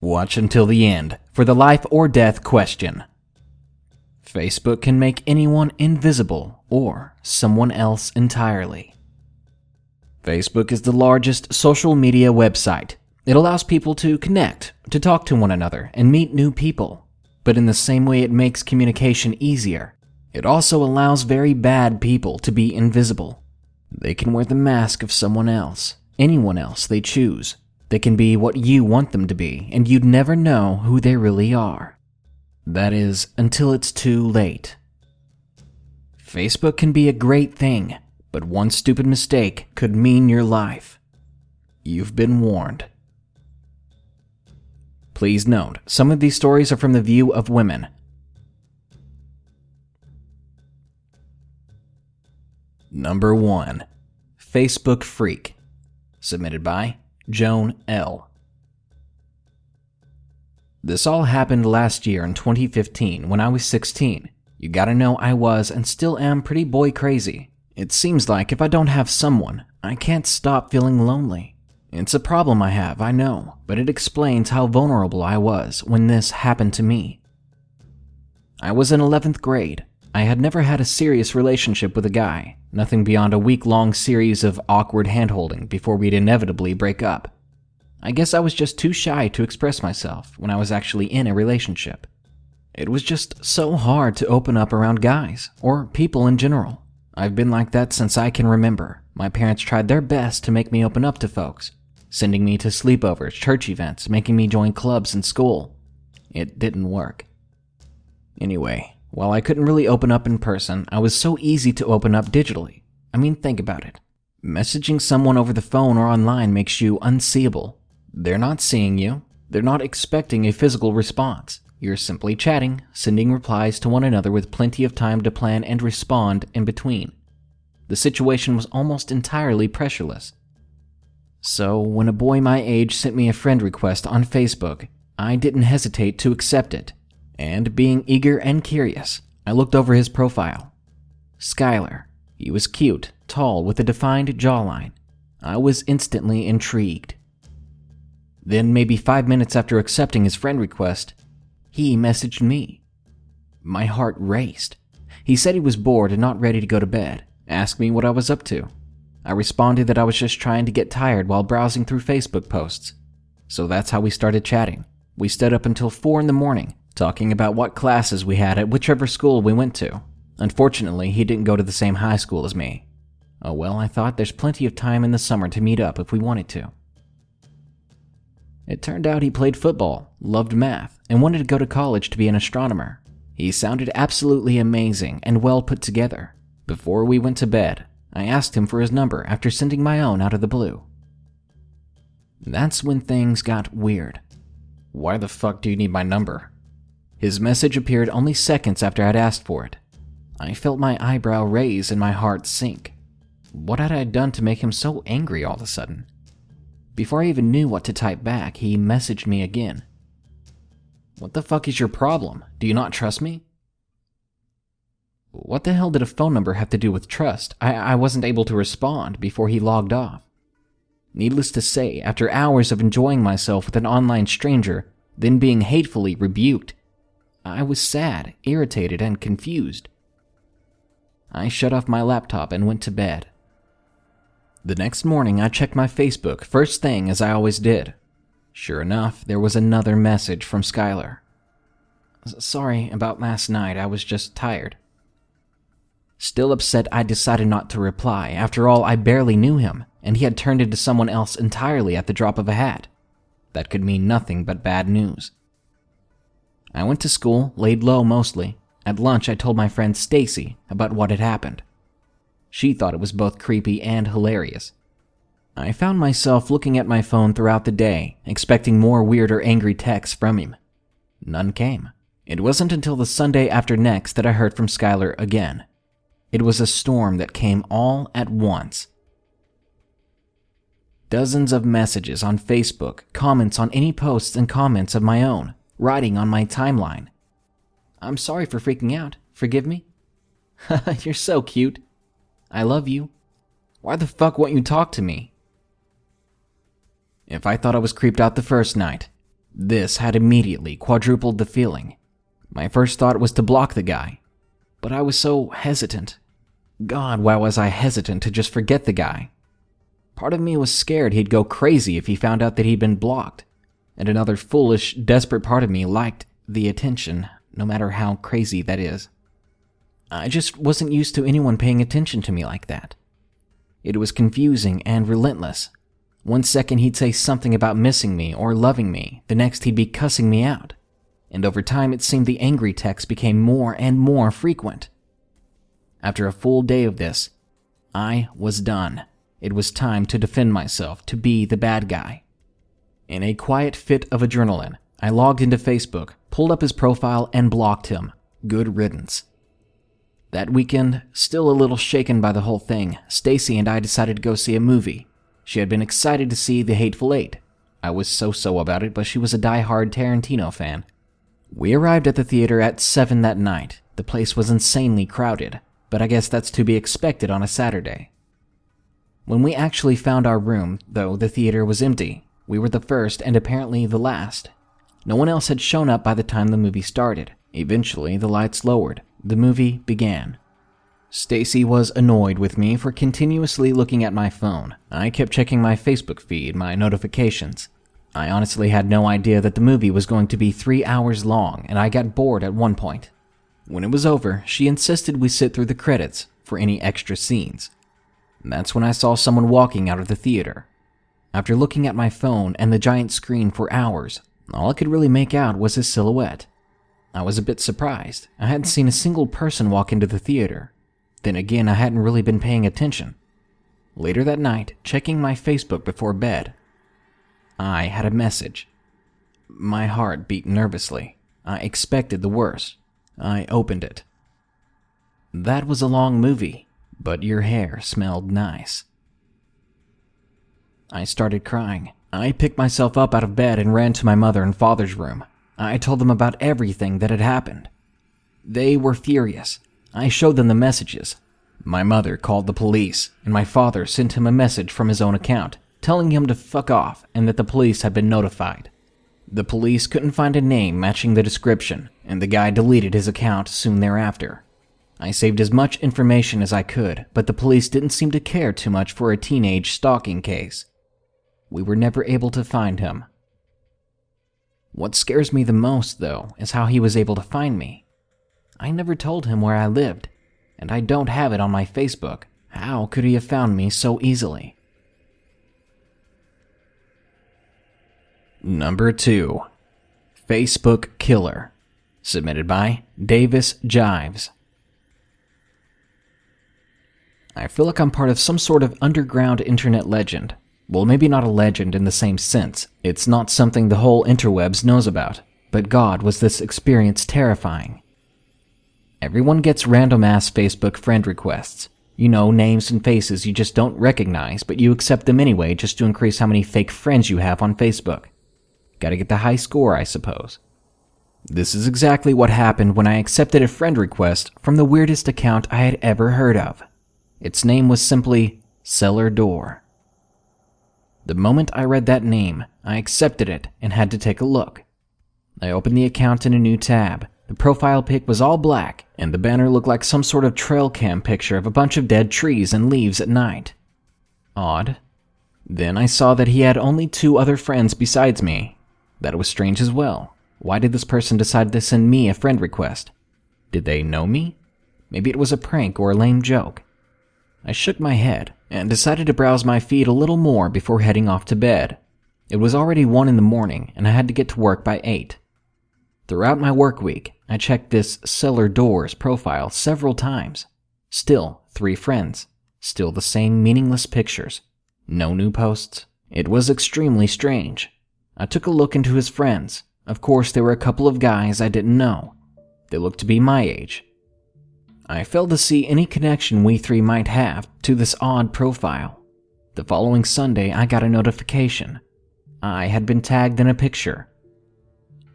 Watch until the end for the life or death question. Facebook can make anyone invisible or someone else entirely. Facebook is the largest social media website. It allows people to connect, to talk to one another, and meet new people. But in the same way it makes communication easier, it also allows very bad people to be invisible. They can wear the mask of someone else, anyone else they choose. They can be what you want them to be, and you'd never know who they really are. That is, until it's too late. Facebook can be a great thing, but one stupid mistake could mean your life. You've been warned. Please note, some of these stories are from the view of women. Number 1. Facebook Freak. Submitted by Joan L. This all happened last year in 2015 when I was 16. You gotta know I was and still am pretty boy crazy. It seems like if I don't have someone, I can't stop feeling lonely. It's a problem I have, I know, but it explains how vulnerable I was when this happened to me. I was in 11th grade. I had never had a serious relationship with a guy, nothing beyond a week-long series of awkward hand-holding before we'd inevitably break up. I guess I was just too shy to express myself when I was actually in a relationship. It was just so hard to open up around guys, or people in general. I've been like that since I can remember. My parents tried their best to make me open up to folks, sending me to sleepovers, church events, making me join clubs in school. It didn't work. Anyway, while I couldn't really open up in person, I was so easy to open up digitally. I mean, think about it. Messaging someone over the phone or online makes you unseeable. They're not seeing you. They're not expecting a physical response. You're simply chatting, sending replies to one another with plenty of time to plan and respond in between. The situation was almost entirely pressureless. So, when a boy my age sent me a friend request on Facebook, I didn't hesitate to accept it. And being eager and curious, I looked over his profile. Skylar. He was cute, tall, with a defined jawline. I was instantly intrigued. Then, maybe 5 minutes after accepting his friend request, he messaged me. My heart raced. He said he was bored and not ready to go to bed, asked me what I was up to. I responded that I was just trying to get tired while browsing through Facebook posts. So that's how we started chatting. We stayed up until 4 in the morning, talking about what classes we had at whichever school we went to. Unfortunately, he didn't go to the same high school as me. Oh well, I thought there's plenty of time in the summer to meet up if we wanted to. It turned out he played football, loved math, and wanted to go to college to be an astronomer. He sounded absolutely amazing and well put together. Before we went to bed, I asked him for his number after sending my own out of the blue. That's when things got weird. Why the fuck do you need my number? His message appeared only seconds after I'd asked for it. I felt my eyebrow raise and my heart sink. What had I done to make him so angry all of a sudden? Before I even knew what to type back, he messaged me again. What the fuck is your problem? Do you not trust me? What the hell did a phone number have to do with trust? I wasn't able to respond before he logged off. Needless to say, after hours of enjoying myself with an online stranger, then being hatefully rebuked, I was sad, irritated, and confused. I shut off my laptop and went to bed. The next morning, I checked my Facebook first thing as I always did. Sure enough, there was another message from Skylar. Sorry about last night, I was just tired. Still upset, I decided not to reply. After all, I barely knew him, and he had turned into someone else entirely at the drop of a hat. That could mean nothing but bad news. I went to school, laid low mostly. At lunch, I told my friend Stacy about what had happened. She thought it was both creepy and hilarious. I found myself looking at my phone throughout the day, expecting more weird or angry texts from him. None came. It wasn't until the Sunday after next that I heard from Skylar again. It was a storm that came all at once. Dozens of messages on Facebook, comments on any posts and comments of my own, writing on my timeline. I'm sorry for freaking out. Forgive me? You're so cute. I love you. Why the fuck won't you talk to me? If I thought I was creeped out the first night, This had immediately quadrupled the feeling. My first thought was to block the guy, but I was so hesitant. God, why was I hesitant to just forget the guy? Part of me was scared he'd go crazy if he found out that he'd been blocked, and another foolish, desperate part of me liked the attention, no matter how crazy that is. I just wasn't used to anyone paying attention to me like that. It was confusing and relentless. One second he'd say something about missing me or loving me, the next he'd be cussing me out. And over time it seemed the angry texts became more and more frequent. After a full day of this, I was done. It was time to defend myself, to be the bad guy. In a quiet fit of adrenaline, I logged into Facebook, pulled up his profile, and blocked him. Good riddance. That weekend, still a little shaken by the whole thing, Stacy and I decided to go see a movie. She had been excited to see The Hateful Eight. I was so-so about it, but she was a die-hard Tarantino fan. We arrived at the theater at 7 that night. The place was insanely crowded, but I guess that's to be expected on a Saturday. When we actually found our room, though, the theater was empty. We were the first and apparently the last. No one else had shown up by the time the movie started. Eventually, the lights lowered. The movie began. Stacy was annoyed with me for continuously looking at my phone. I kept checking my Facebook feed, my notifications. I honestly had no idea that the movie was going to be 3 hours long, and I got bored at one point. When it was over, she insisted we sit through the credits for any extra scenes. That's when I saw someone walking out of the theater. After looking at my phone and the giant screen for hours, all I could really make out was his silhouette. I was a bit surprised. I hadn't seen a single person walk into the theater. Then again, I hadn't really been paying attention. Later that night, checking my Facebook before bed, I had a message. My heart beat nervously. I expected the worst. I opened it. That was a long movie, but your hair smelled nice. I started crying. I picked myself up out of bed and ran to my mother and father's room. I told them about everything that had happened. They were furious. I showed them the messages. My mother called the police, and my father sent him a message from his own account, telling him to fuck off and that the police had been notified. The police couldn't find a name matching the description, and the guy deleted his account soon thereafter. I saved as much information as I could, but the police didn't seem to care too much for a teenage stalking case. We were never able to find him. What scares me the most, though, is how he was able to find me. I never told him where I lived, and I don't have it on my Facebook. How could he have found me so easily? Number 2. Facebook Killer. Submitted by Davis Jives. I feel like I'm part of some sort of underground internet legend. Well, maybe not a legend in the same sense. It's not something the whole interwebs knows about. But God, was this experience terrifying. Everyone gets random-ass Facebook friend requests. You know, names and faces you just don't recognize, but you accept them anyway just to increase how many fake friends you have on Facebook. Gotta get the high score, I suppose. This is exactly what happened when I accepted a friend request from the weirdest account I had ever heard of. Its name was simply Cellar Door. The moment I read that name, I accepted it and had to take a look. I opened the account in a new tab. The profile pic was all black, and the banner looked like some sort of trail cam picture of a bunch of dead trees and leaves at night. Odd. Then I saw that he had only 2 other friends besides me. That was strange as well. Why did this person decide to send me a friend request? Did they know me? Maybe it was a prank or a lame joke. I shook my head and decided to browse my feed a little more before heading off to bed. It was already 1 in the morning and I had to get to work by 8. Throughout my work week, I checked this Cellar Doors profile several times. Still 3 friends. Still the same meaningless pictures. No new posts. It was extremely strange. I took a look into his friends. Of course, there were a couple of guys I didn't know. They looked to be my age. I failed to see any connection we 3 might have to this odd profile. The following Sunday, I got a notification. I had been tagged in a picture.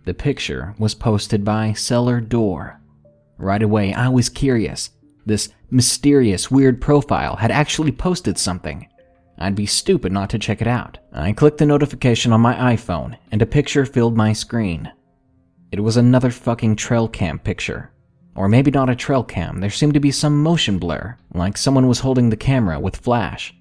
The picture was posted by Cellar Door. Right away, I was curious. This mysterious, weird profile had actually posted something. I'd be stupid not to check it out. I clicked the notification on my iPhone, and a picture filled my screen. It was another fucking trail cam picture. Or maybe not a trail cam, there seemed to be some motion blur, like someone was holding the camera with flash.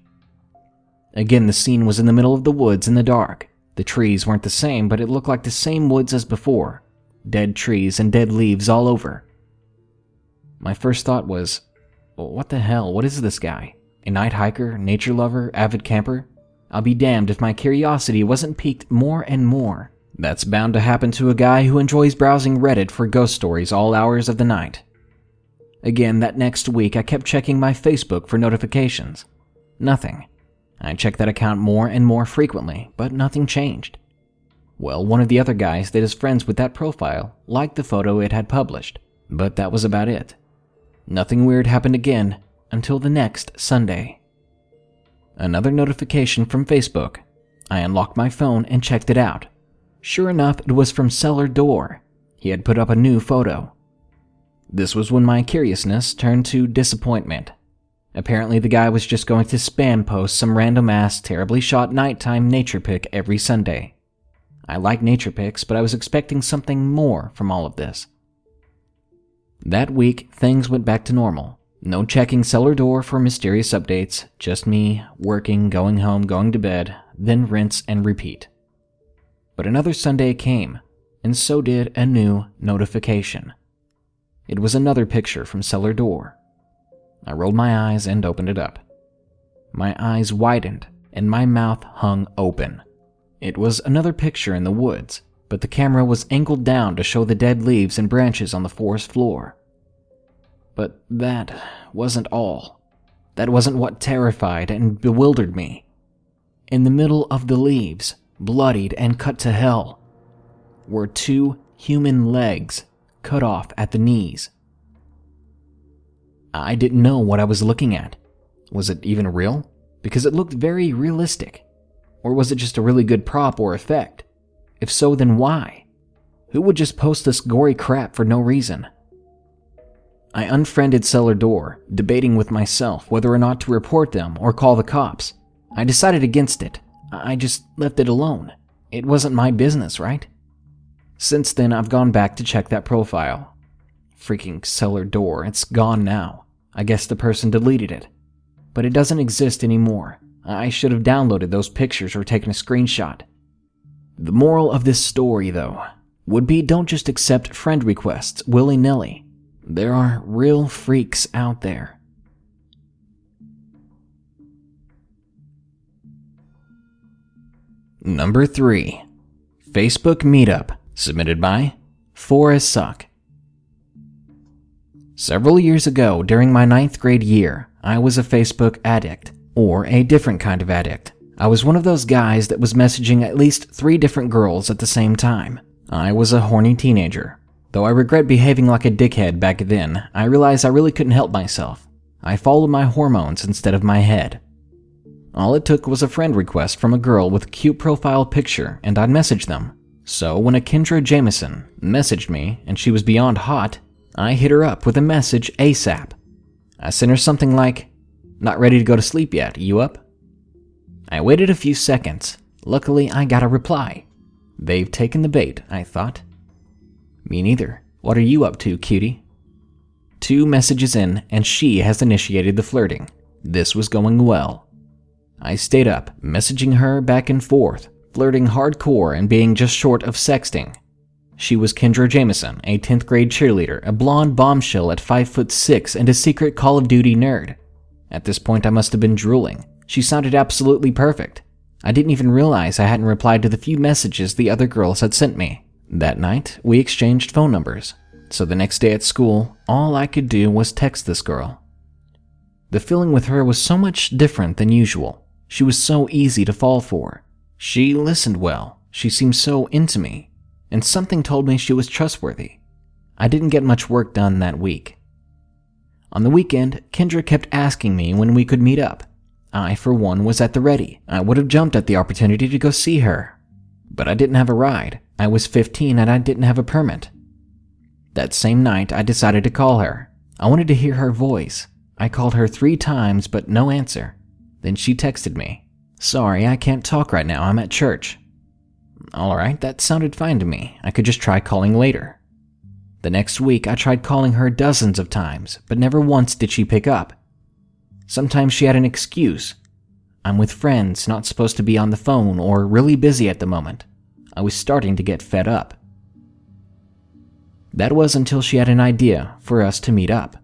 Again, the scene was in the middle of the woods in the dark. The trees weren't the same, but it looked like the same woods as before. Dead trees and dead leaves all over. My first thought was, what the hell, what is this guy? A night hiker, nature lover, avid camper? I'll be damned if my curiosity wasn't piqued more and more. That's bound to happen to a guy who enjoys browsing Reddit for ghost stories all hours of the night. Again, that next week I kept checking my Facebook for notifications. Nothing. I checked that account more and more frequently, but nothing changed. Well, one of the other guys that is friends with that profile liked the photo it had published, but that was about it. Nothing weird happened again until the next Sunday. Another notification from Facebook. I unlocked my phone and checked it out. Sure enough, it was from Cellar Door. He had put up a new photo. This was when my curiousness turned to disappointment. Apparently the guy was just going to spam post some random-ass, terribly shot nighttime nature pic every Sunday. I like nature pics, but I was expecting something more from all of this. That week, things went back to normal. No checking Cellar Door for mysterious updates, just me, working, going home, going to bed, then rinse and repeat. But another Sunday came, and so did a new notification. It was another picture from Cellar Door. I rolled my eyes and opened it up. My eyes widened, and my mouth hung open. It was another picture in the woods, but the camera was angled down to show the dead leaves and branches on the forest floor. But that wasn't all. That wasn't what terrified and bewildered me. In the middle of the leaves, bloodied and cut to hell, were 2 human legs cut off at the knees. I didn't know what I was looking at. Was it even real? Because it looked very realistic. Or was it just a really good prop or effect? If so, then why? Who would just post this gory crap for no reason? I unfriended Cellar Door, debating with myself whether or not to report them or call the cops. I decided against it. I just left it alone. It wasn't my business, right? Since then, I've gone back to check that profile. Freaking Cellar Door, it's gone now. I guess the person deleted it. But it doesn't exist anymore. I should have downloaded those pictures or taken a screenshot. The moral of this story, though, would be don't just accept friend requests willy-nilly. There are real freaks out there. Number 3. Facebook Meetup, submitted by Forrest Suck. Several years ago, during my 9th grade year, I was a Facebook addict, or a different kind of addict. I was one of those guys that was messaging at least 3 different girls at the same time. I was a horny teenager. Though I regret behaving like a dickhead back then, I realized I really couldn't help myself. I followed my hormones instead of my head. All it took was a friend request from a girl with a cute profile picture, and I'd message them. So when a Kendra Jameson messaged me, and she was beyond hot, I hit her up with a message ASAP. I sent her something like, "Not ready to go to sleep yet, you up?" I waited a few seconds. Luckily, I got a reply. They've taken the bait, I thought. Me neither. What are you up to, cutie? 2 messages in, and she has initiated the flirting. This was going well. I stayed up, messaging her back and forth, flirting hardcore and being just short of sexting. She was Kendra Jameson, a 10th grade cheerleader, a blonde bombshell at 5'6" and a secret Call of Duty nerd. At this point, I must have been drooling. She sounded absolutely perfect. I didn't even realize I hadn't replied to the few messages the other girls had sent me. That night, we exchanged phone numbers. So the next day at school, all I could do was text this girl. The feeling with her was so much different than usual. She was so easy to fall for. She listened well. She seemed so into me. And something told me she was trustworthy. I didn't get much work done that week. On the weekend, Kendra kept asking me when we could meet up. I, for one, was at the ready. I would have jumped at the opportunity to go see her. But I didn't have a ride. I was 15 and I didn't have a permit. That same night, I decided to call her. I wanted to hear her voice. I called her 3 times, but no answer. Then she texted me. Sorry, I can't talk right now. I'm at church. Alright, that sounded fine to me. I could just try calling later. The next week, I tried calling her dozens of times, but never once did she pick up. Sometimes she had an excuse. I'm with friends, not supposed to be on the phone, or really busy at the moment. I was starting to get fed up. That was until she had an idea for us to meet up.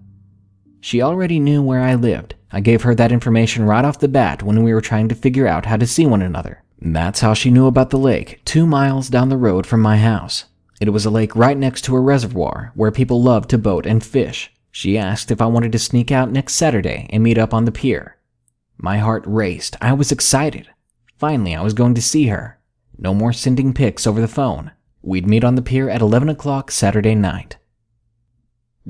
She already knew where I lived. I gave her that information right off the bat when we were trying to figure out how to see one another. That's how she knew about the lake, 2 miles down the road from my house. It was a lake right next to a reservoir where people love to boat and fish. She asked if I wanted to sneak out next Saturday and meet up on the pier. My heart raced. I was excited. Finally, I was going to see her. No more sending pics over the phone. We'd meet on the pier at 11 o'clock Saturday night.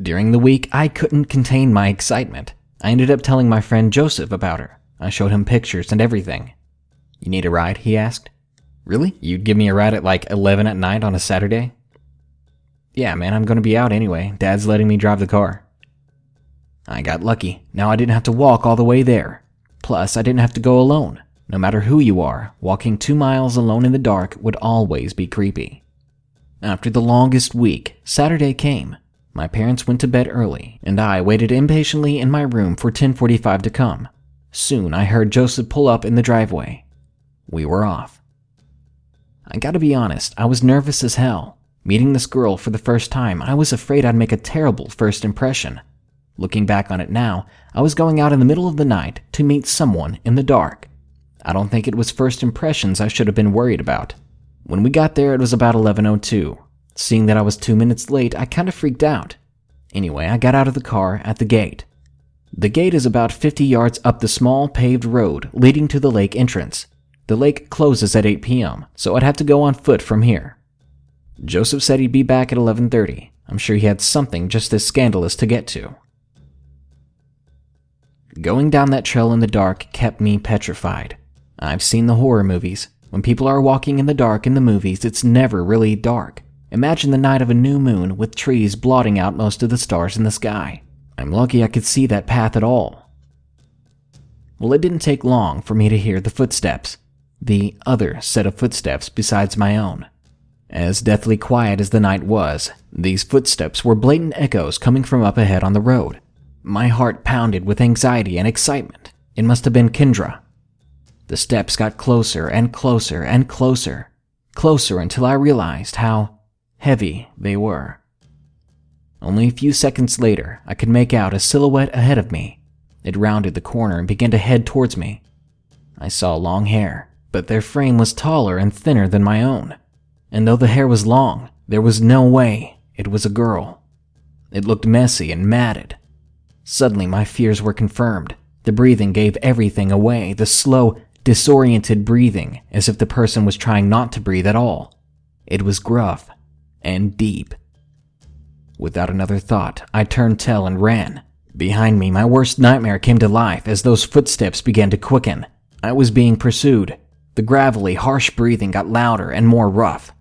During the week, I couldn't contain my excitement. I ended up telling my friend Joseph about her. I showed him pictures and everything. You need a ride? He asked. Really? You'd give me a ride at like 11 at night on a Saturday? Yeah, man, I'm going to be out anyway. Dad's letting me drive the car. I got lucky. Now I didn't have to walk all the way there. Plus, I didn't have to go alone. No matter who you are, walking 2 miles alone in the dark would always be creepy. After the longest week, Saturday came. My parents went to bed early, and I waited impatiently in my room for 10:45 to come. Soon I heard Joseph pull up in the driveway. We were off. I gotta be honest, I was nervous as hell. Meeting this girl for the first time, I was afraid I'd make a terrible first impression. Looking back on it now, I was going out in the middle of the night to meet someone in the dark. I don't think it was first impressions I should have been worried about. When we got there, it was about 11:02. Seeing that I was 2 minutes late, I kind of freaked out. Anyway, I got out of the car at the gate. The gate is about 50 yards up the small paved road leading to the lake entrance. The lake closes at 8 p.m., so I'd have to go on foot from here. Joseph said he'd be back at 11:30. I'm sure he had something just as scandalous to get to. Going down that trail in the dark kept me petrified. I've seen the horror movies. When people are walking in the dark in the movies, it's never really dark. Imagine the night of a new moon with trees blotting out most of the stars in the sky. I'm lucky I could see that path at all. Well, it didn't take long for me to hear the footsteps. The other set of footsteps besides my own. As deathly quiet as the night was, these footsteps were blatant echoes coming from up ahead on the road. My heart pounded with anxiety and excitement. It must have been Kendra. The steps got closer and closer and closer. Closer until I realized how heavy they were. Only a few seconds later, I could make out a silhouette ahead of me. It rounded the corner and began to head towards me. I saw long hair, but their frame was taller and thinner than my own. And though the hair was long, there was no way it was a girl. It looked messy and matted. Suddenly, my fears were confirmed. The breathing gave everything away, the slow, disoriented breathing, as if the person was trying not to breathe at all. It was gruff and deep. Without another thought, I turned tail and ran. Behind me, my worst nightmare came to life as those footsteps began to quicken. I was being pursued. The gravelly, harsh breathing got louder and more rough.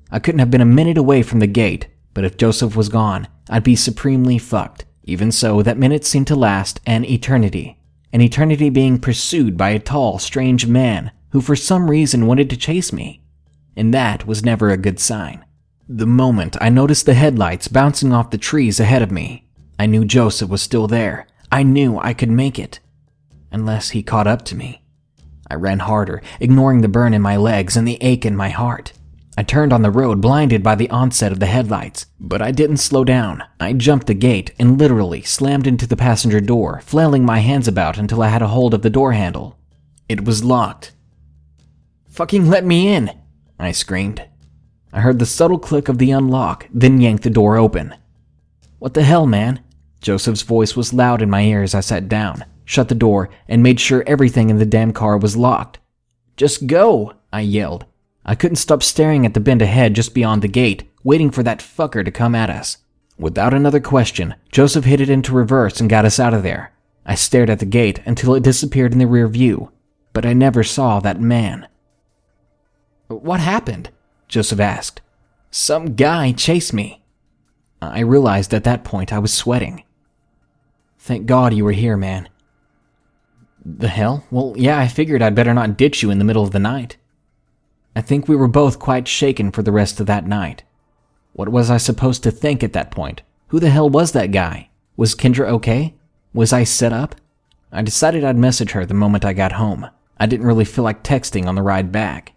I couldn't have been a minute away from the gate, but if Joseph was gone, I'd be supremely fucked. Even so, that minute seemed to last an eternity. An eternity being pursued by a tall, strange man who for some reason wanted to chase me. And that was never a good sign. The moment I noticed the headlights bouncing off the trees ahead of me, I knew Joseph was still there. I knew I could make it. Unless he caught up to me. I ran harder, ignoring the burn in my legs and the ache in my heart. I turned on the road, blinded by the onset of the headlights, but I didn't slow down. I jumped the gate and literally slammed into the passenger door, flailing my hands about until I had a hold of the door handle. It was locked. "Fucking let me in!" I screamed. I heard the subtle click of the unlock, then yanked the door open. "What the hell, man?" Joseph's voice was loud in my ears. I sat down, shut the door, and made sure everything in the damn car was locked. "Just go!" I yelled. I couldn't stop staring at the bend ahead just beyond the gate, waiting for that fucker to come at us. Without another question, Joseph hit it into reverse and got us out of there. I stared at the gate until it disappeared in the rear view, but I never saw that man. "What happened?" Joseph asked. "Some guy chased me." I realized at that point I was sweating. "Thank God you were here, man." The hell? Well, yeah, I figured I'd better not ditch you in the middle of the night. I think we were both quite shaken for the rest of that night. What was I supposed to think at that point? Who the hell was that guy? Was Kendra okay? Was I set up? I decided I'd message her the moment I got home. I didn't really feel like texting on the ride back.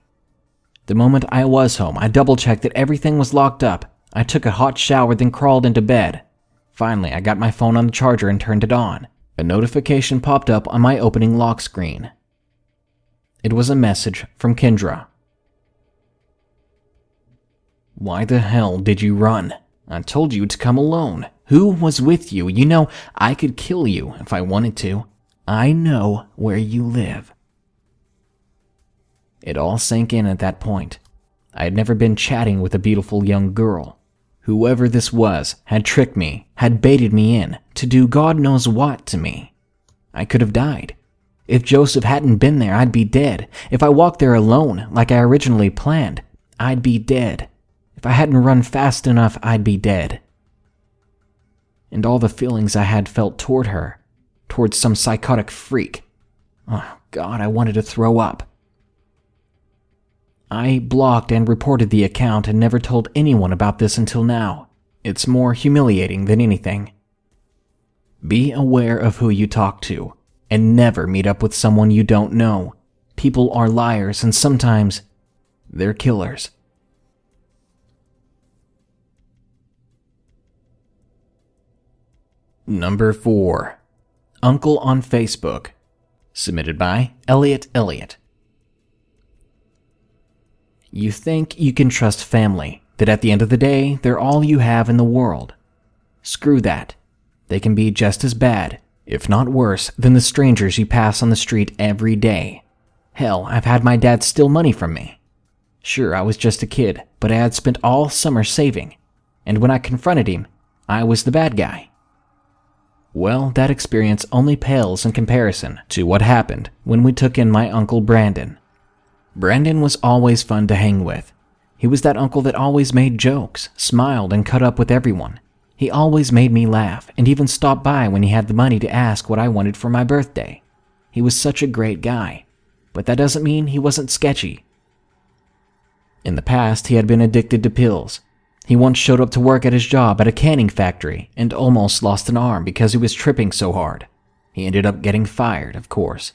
The moment I was home, I double-checked that everything was locked up. I took a hot shower, then crawled into bed. Finally, I got my phone on the charger and turned it on. A notification popped up on my opening lock screen. It was a message from Kendra. Why the hell did you run? I told you to come alone. Who was with you? You know, I could kill you if I wanted to. I know where you live. It all sank in at that point. I had never been chatting with a beautiful young girl. Whoever this was had tricked me, had baited me in to do God knows what to me. I could have died. If Joseph hadn't been there, I'd be dead. If I walked there alone, like I originally planned, I'd be dead. If I hadn't run fast enough, I'd be dead. And all the feelings I had felt toward her, towards some psychotic freak. Oh, God, I wanted to throw up. I blocked and reported the account and never told anyone about this until now. It's more humiliating than anything. Be aware of who you talk to, and never meet up with someone you don't know. People are liars, and sometimes they're killers. Number 4. Uncle on Facebook. Submitted by Elliot. You think you can trust family, that at the end of the day, they're all you have in the world. Screw that. They can be just as bad, if not worse, than the strangers you pass on the street every day. Hell, I've had my dad steal money from me. Sure, I was just a kid, but I had spent all summer saving, and when I confronted him, I was the bad guy. Well, that experience only pales in comparison to what happened when we took in my Uncle Brandon. Brandon was always fun to hang with. He was that uncle that always made jokes, smiled, and cut up with everyone. He always made me laugh, and even stopped by when he had the money to ask what I wanted for my birthday. He was such a great guy, but that doesn't mean he wasn't sketchy. In the past, he had been addicted to pills. He once showed up to work at his job at a canning factory and almost lost an arm because he was tripping so hard. He ended up getting fired, of course.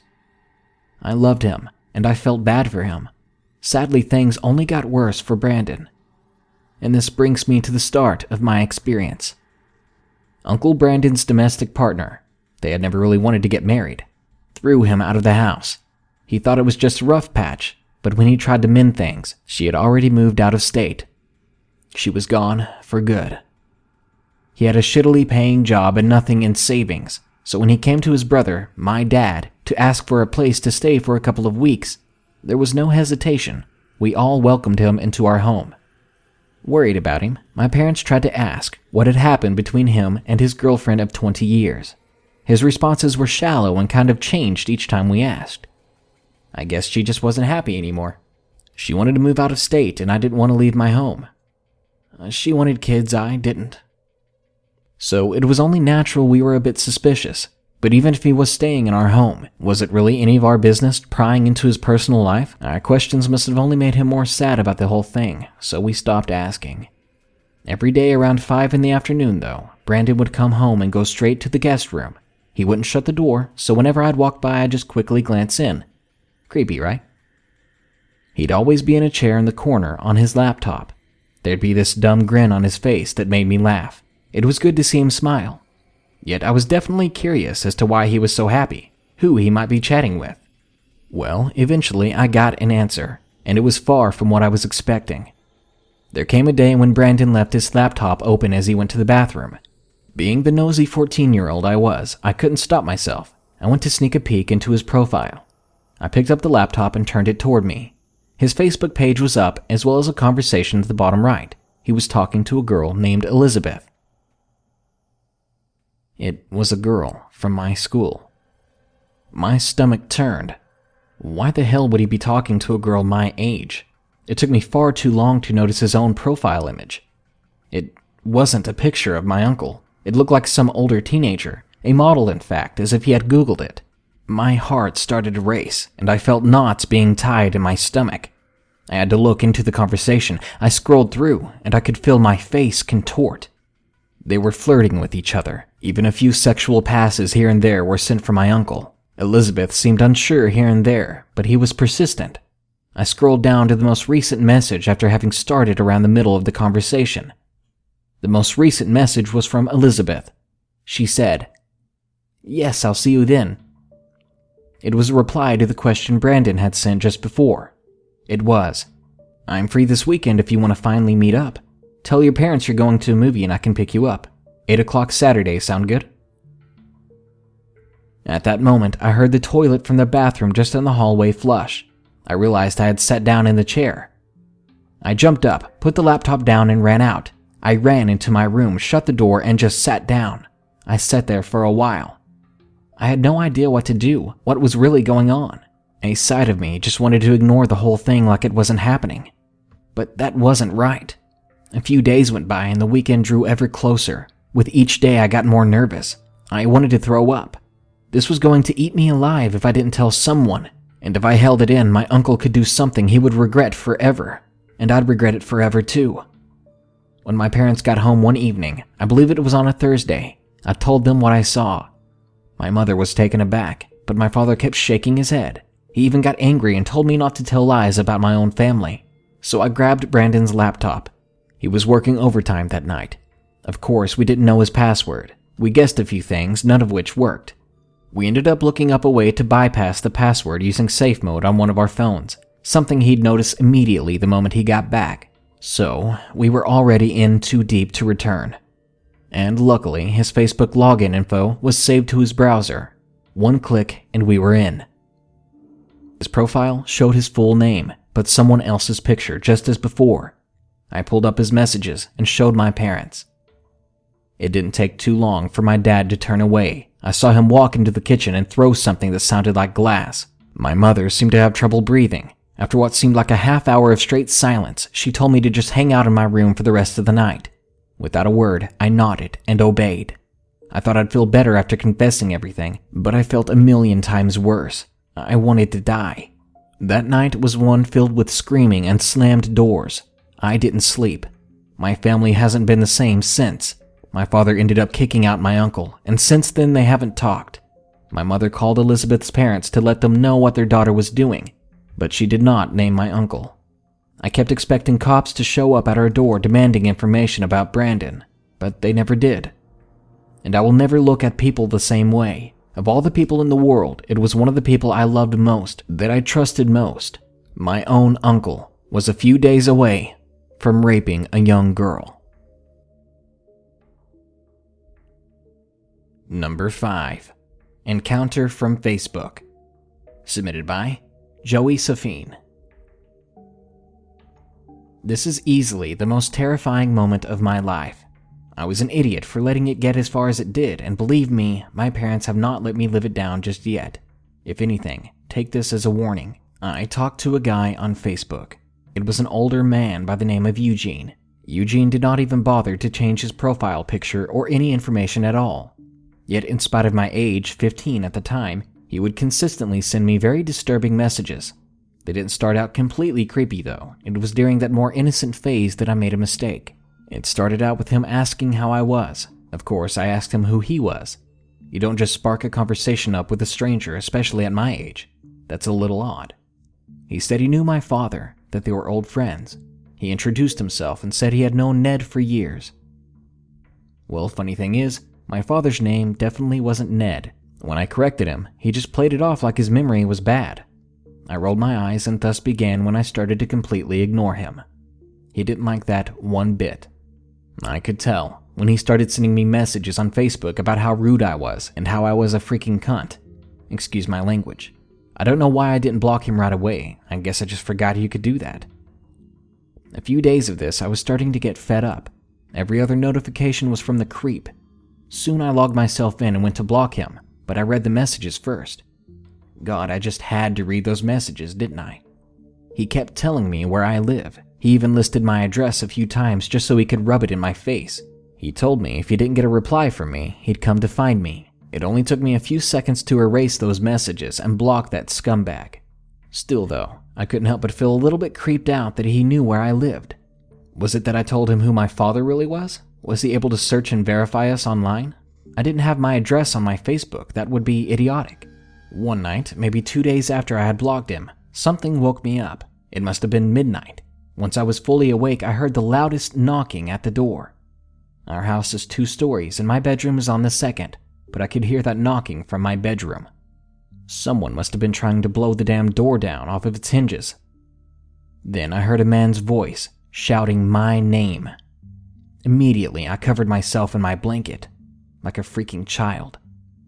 I loved him, and I felt bad for him. Sadly, things only got worse for Brandon. And this brings me to the start of my experience. Uncle Brandon's domestic partner, they had never really wanted to get married, threw him out of the house. He thought it was just a rough patch, but when he tried to mend things, she had already moved out of state. She was gone for good. He had a shittily paying job and nothing in savings, so when he came to his brother, my dad, to ask for a place to stay for a couple of weeks, there was no hesitation. We all welcomed him into our home. Worried about him, my parents tried to ask what had happened between him and his girlfriend of 20 years. His responses were shallow and kind of changed each time we asked. I guess she just wasn't happy anymore. She wanted to move out of state, and I didn't want to leave my home. She wanted kids, I didn't. So it was only natural we were a bit suspicious. But even if he was staying in our home, was it really any of our business prying into his personal life? Our questions must have only made him more sad about the whole thing, so we stopped asking. Every day around 5 in the afternoon, though, Brandon would come home and go straight to the guest room. He wouldn't shut the door, so whenever I'd walk by, I'd just quickly glance in. Creepy, right? He'd always be in a chair in the corner on his laptop. There'd be this dumb grin on his face that made me laugh. It was good to see him smile. Yet I was definitely curious as to why he was so happy, who he might be chatting with. Well, eventually I got an answer, and it was far from what I was expecting. There came a day when Brandon left his laptop open as he went to the bathroom. Being the nosy 14-year-old I was, I couldn't stop myself. I went to sneak a peek into his profile. I picked up the laptop and turned it toward me. His Facebook page was up, as well as a conversation at the bottom right. He was talking to a girl named Elizabeth. It was a girl from my school. My stomach turned. Why the hell would he be talking to a girl my age? It took me far too long to notice his own profile image. It wasn't a picture of my uncle. It looked like some older teenager, a model in fact, as if he had Googled it. My heart started to race, and I felt knots being tied in my stomach. I had to look into the conversation. I scrolled through, and I could feel my face contort. They were flirting with each other. Even a few sexual passes here and there were sent from my uncle. Elizabeth seemed unsure here and there, but he was persistent. I scrolled down to the most recent message after having started around the middle of the conversation. The most recent message was from Elizabeth. She said, "Yes, I'll see you then." It was a reply to the question Brandon had sent just before. It was, "I'm free this weekend if you want to finally meet up. Tell your parents you're going to a movie and I can pick you up. 8 o'clock Saturday, sound good?" At that moment, I heard the toilet from the bathroom just in the hallway flush. I realized I had sat down in the chair. I jumped up, put the laptop down, and ran out. I ran into my room, shut the door, and just sat down. I sat there for a while. I had no idea what to do, what was really going on. A side of me just wanted to ignore the whole thing like it wasn't happening. But that wasn't right. A few days went by and the weekend drew ever closer. With each day I got more nervous. I wanted to throw up. This was going to eat me alive if I didn't tell someone. And if I held it in, my uncle could do something he would regret forever. And I'd regret it forever too. When my parents got home one evening, I believe it was on a Thursday, I told them what I saw. My mother was taken aback, but my father kept shaking his head. He even got angry and told me not to tell lies about my own family. So I grabbed Brandon's laptop. He was working overtime that night. Of course, we didn't know his password. We guessed a few things, none of which worked. We ended up looking up a way to bypass the password using safe mode on one of our phones, something he'd notice immediately the moment he got back. So, we were already in too deep to return. And luckily, his Facebook login info was saved to his browser. One click and we were in. His profile showed his full name, but someone else's picture just as before. I pulled up his messages and showed my parents. It didn't take too long for my dad to turn away. I saw him walk into the kitchen and throw something that sounded like glass. My mother seemed to have trouble breathing. After what seemed like a half hour of straight silence, she told me to just hang out in my room for the rest of the night. Without a word, I nodded and obeyed. I thought I'd feel better after confessing everything, but I felt a million times worse. I wanted to die. That night was one filled with screaming and slammed doors. I didn't sleep. My family hasn't been the same since. My father ended up kicking out my uncle, and since then they haven't talked. My mother called Elizabeth's parents to let them know what their daughter was doing, but she did not name my uncle. I kept expecting cops to show up at our door demanding information about Brandon, but they never did. And I will never look at people the same way. Of all the people in the world, it was one of the people I loved most, that I trusted most. My own uncle was a few days away from raping a young girl. Number 5. Encounter from Facebook. Submitted by Joey Safine. This is easily the most terrifying moment of my life. I was an idiot for letting it get as far as it did, and believe me, my parents have not let me live it down just yet. If anything, take this as a warning. I talked to a guy on Facebook. It was an older man by the name of Eugene. Eugene did not even bother to change his profile picture or any information at all. Yet in spite of my age, 15 at the time, he would consistently send me very disturbing messages. They didn't start out completely creepy though. It was during that more innocent phase that I made a mistake. It started out with him asking how I was. Of course, I asked him who he was. You don't just spark a conversation up with a stranger, especially at my age. That's a little odd. He said he knew my father, that they were old friends. He introduced himself and said he had known Ned for years. Well, funny thing is, my father's name definitely wasn't Ned. When I corrected him, he just played it off like his memory was bad. I rolled my eyes and thus began when I started to completely ignore him. He didn't like that one bit. I could tell when he started sending me messages on Facebook about how rude I was and how I was a freaking cunt. Excuse my language. I don't know why I didn't block him right away. I guess I just forgot you could do that. A few days of this, I was starting to get fed up. Every other notification was from the creep. Soon I logged myself in and went to block him, but I read the messages first. God, I just had to read those messages, didn't I? He kept telling me where I live. He even listed my address a few times just so he could rub it in my face. He told me if he didn't get a reply from me, he'd come to find me. It only took me a few seconds to erase those messages and block that scumbag. Still though, I couldn't help but feel a little bit creeped out that he knew where I lived. Was it that I told him who my father really was? Was he able to search and verify us online? I didn't have my address on my Facebook. That would be idiotic. One night, maybe 2 days after I had blocked him, something woke me up. It must have been midnight. Once I was fully awake, I heard the loudest knocking at the door. Our house is 2 stories and my bedroom is on the second, but I could hear that knocking from my bedroom. Someone must have been trying to blow the damn door down off of its hinges. Then I heard a man's voice shouting my name. Immediately, I covered myself in my blanket, like a freaking child.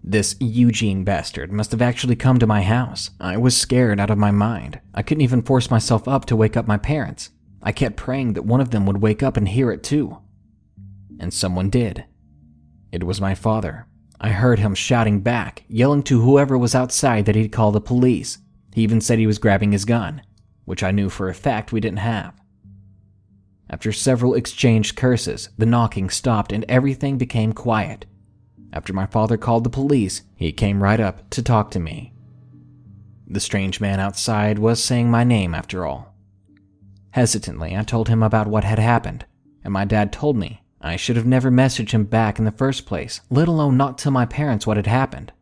This Eugene bastard must have actually come to my house. I was scared out of my mind. I couldn't even force myself up to wake up my parents. I kept praying that one of them would wake up and hear it too. And someone did. It was my father. I heard him shouting back, yelling to whoever was outside that he'd call the police. He even said he was grabbing his gun, which I knew for a fact we didn't have. After several exchanged curses, the knocking stopped and everything became quiet. After my father called the police, he came right up to talk to me. The strange man outside was saying my name after all. Hesitantly, I told him about what had happened, and my dad told me I should have never messaged him back in the first place, let alone not tell my parents what had happened.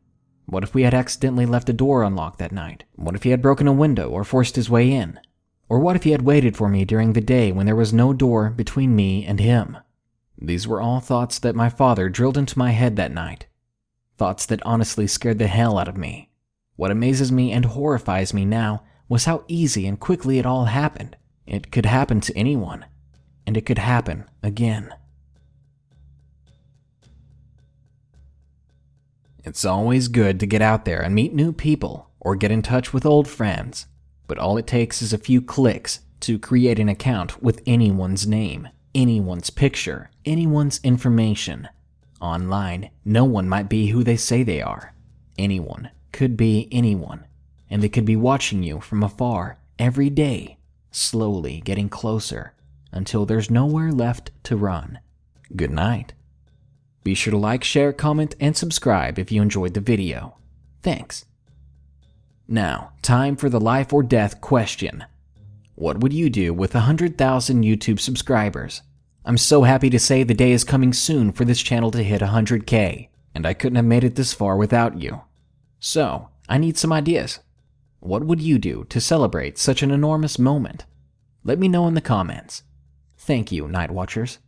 What if we had accidentally left the door unlocked that night? What if he had broken a window or forced his way in? Or what if he had waited for me during the day when there was no door between me and him? These were all thoughts that my father drilled into my head that night. Thoughts that honestly scared the hell out of me. What amazes me and horrifies me now was how easy and quickly it all happened. It could happen to anyone, and it could happen again. It's always good to get out there and meet new people or get in touch with old friends, but all it takes is a few clicks to create an account with anyone's name, anyone's picture, anyone's information. Online, no one might be who they say they are. Anyone could be anyone, and they could be watching you from afar every day, slowly getting closer until there's nowhere left to run. Good night. Be sure to like, share, comment, and subscribe if you enjoyed the video. Thanks. Now, time for the life or death question. What would you do with 100,000 YouTube subscribers? I'm so happy to say the day is coming soon for this channel to hit 100K, and I couldn't have made it this far without you. So, I need some ideas. What would you do to celebrate such an enormous moment? Let me know in the comments. Thank you, Night Watchers.